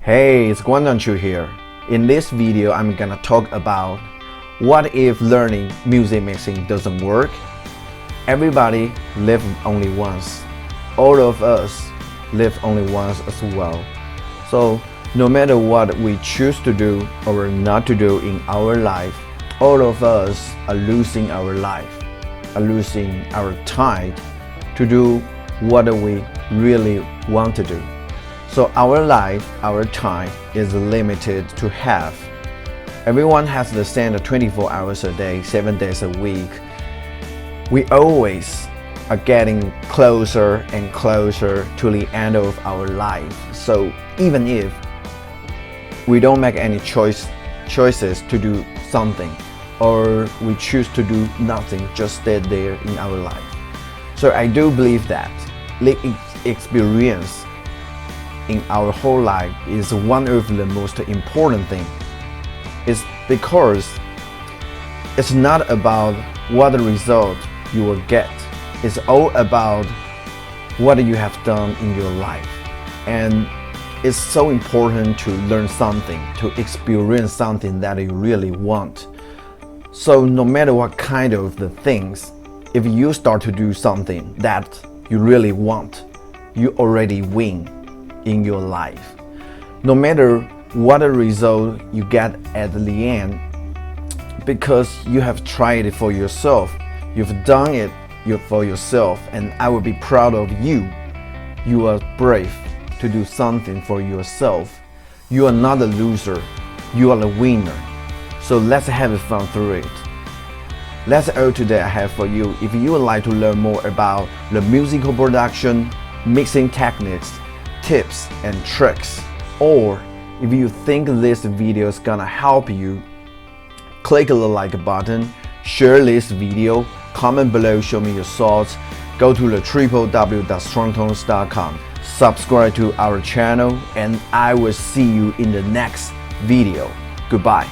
Hey, it's Guangdong here. In this video, I'm gonna talk about what if learning music mixing doesn't work? Everybody live only once. All of us live only once as well. So no matter what we choose to do or not to do in our life, all of us are losing our life, are losing our time to do what we really want to do. So our life, our time is limited to half. Everyone has the same 24 hours a day, 7 days a week. We always are getting closer and closer to the end of our life. So even if we don't make any choices to do something, or we choose to do nothing, just stay there in our life. So I do believe that the experience in our whole life is one of the most important things. It's because it's not about what result you will get. It's all about what you have done in your life. And it's so important to learn something, to experience something that you really want. So no matter what kind of the things, if you start to do something that you really want, you already win in your life. No matter what the result you get at the end, because you have tried it for yourself, you've done it for yourself, and I will be proud of you. You are brave to do something for yourself. You are not a loser, you are a winner. So let's have fun through it. That's all today I have for you. If you would like to learn more about the musical production, mixing techniques, tips and tricks, or if you think this video is gonna help you, click the like button, share this video, comment below, show me your thoughts, go to the www.strongtones.com, subscribe to our channel, and I will see you in the next video. Goodbye.